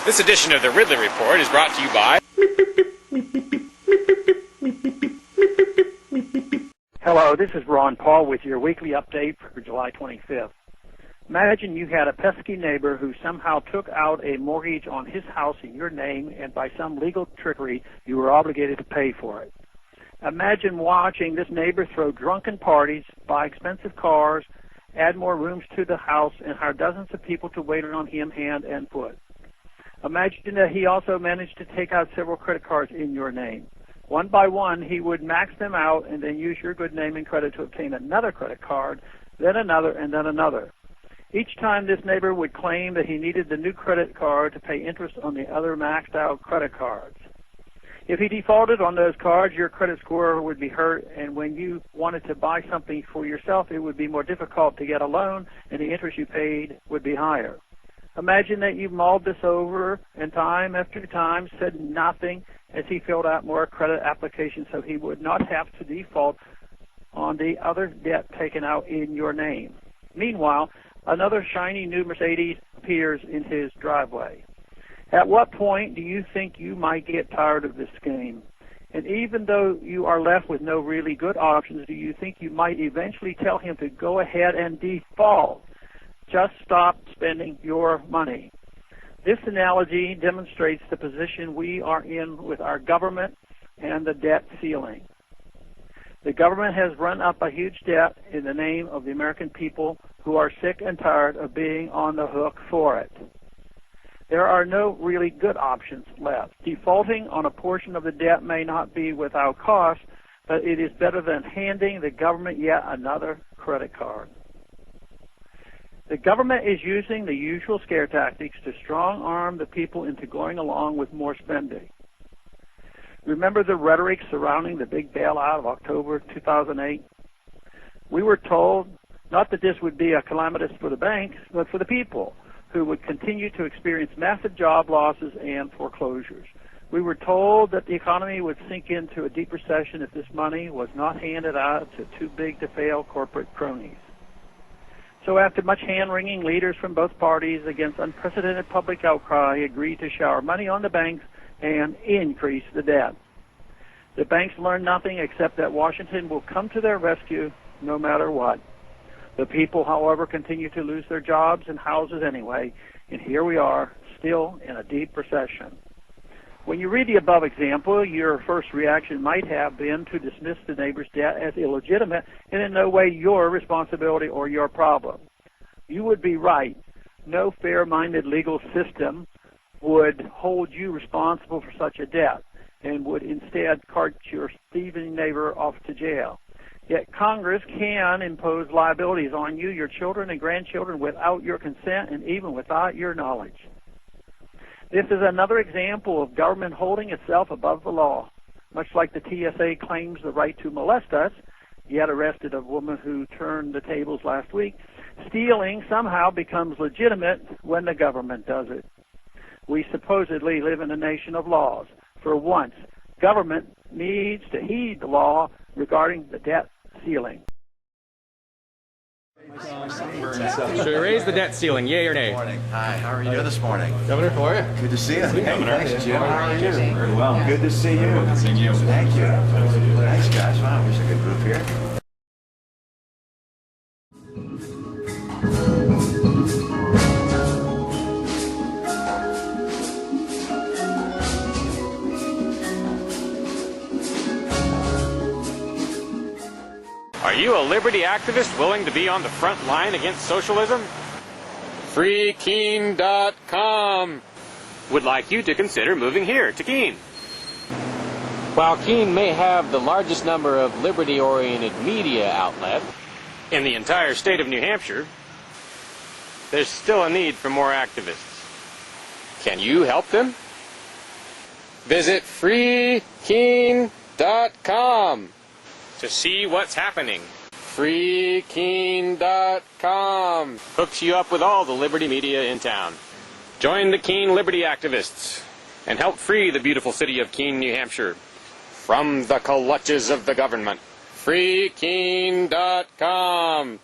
This edition of the Ridley Report is brought to you by... Hello, this is Ron Paul with your weekly update for July 25th. Imagine you had a pesky neighbor who somehow took out a mortgage on his house in your name, and by some legal trickery, you were obligated to pay for it. Imagine watching this neighbor throw drunken parties, buy expensive cars, add more rooms to the house, and hire dozens of people to wait on him hand and foot. Imagine that he also managed to take out several credit cards in your name. One by one, he would max them out and then use your good name and credit to obtain another credit card, then another, and then another. Each time this neighbor would claim that he needed the new credit card to pay interest on the other maxed out credit cards. If he defaulted on those cards, your credit score would be hurt, and when you wanted to buy something for yourself, it would be more difficult to get a loan, and the interest you paid would be higher. Imagine that you mulled this over, and time after time said nothing as he filled out more credit applications so he would not have to default on the other debt taken out in your name. Meanwhile, another shiny new Mercedes appears in his driveway. At what point do you think you might get tired of this game? And even though you are left with no really good options, do you think you might eventually tell him to go ahead and default? Just stop spending your money. This analogy demonstrates the position we are in with our government and the debt ceiling. The government has run up a huge debt in the name of the American people who are sick and tired of being on the hook for it. There are no really good options left. Defaulting on a portion of the debt may not be without cost, but it is better than handing the government yet another credit card. The government is using the usual scare tactics to strong-arm the people into going along with more spending. Remember the rhetoric surrounding the big bailout of October 2008? We were told not that this would be a calamitous for the banks, but for the people, who would continue to experience massive job losses and foreclosures. We were told that the economy would sink into a deep recession if this money was not handed out to too-big-to-fail corporate cronies. So after much hand-wringing, leaders from both parties against unprecedented public outcry agreed to shower money on the banks and increase the debt. The banks learned nothing except that Washington will come to their rescue no matter what. The people, however, continue to lose their jobs and houses anyway, and here we are, still in a deep recession. When you read the above example, your first reaction might have been to dismiss the neighbor's debt as illegitimate and in no way your responsibility or your problem. You would be right. No fair-minded legal system would hold you responsible for such a debt and would instead cart your thieving neighbor off to jail. Yet Congress can impose liabilities on you, your children, and grandchildren without your consent and even without your knowledge. This is another example of government holding itself above the law. Much like the TSA claims the right to molest us, yet arrested a woman who turned the tables last week, stealing somehow becomes legitimate when the government does it. We supposedly live in a nation of laws. For once, government needs to heed the law regarding the debt ceiling. Should we raise the debt ceiling, yay or nay? Morning. Hi, how are you doing this morning? Governor, how are you? Good to see you. Hey, Governor. thanks, Jim. How are you? Very well. Good to see you. Good seeing you. Thank you. Thanks, guys. Wow, there's a good group here. Are you a liberty activist willing to be on the front line against socialism? FreeKeene.com would like you to consider moving here to Keene. While Keene may have the largest number of liberty-oriented media outlets in the entire state of New Hampshire, there's still a need for more activists. Can you help them? Visit FreeKeene.com to see what's happening. FreeKeene.com hooks you up with all the liberty media in town. Join the Keene Liberty activists and help free the beautiful city of Keene, New Hampshire from the clutches of the government. FreeKeene.com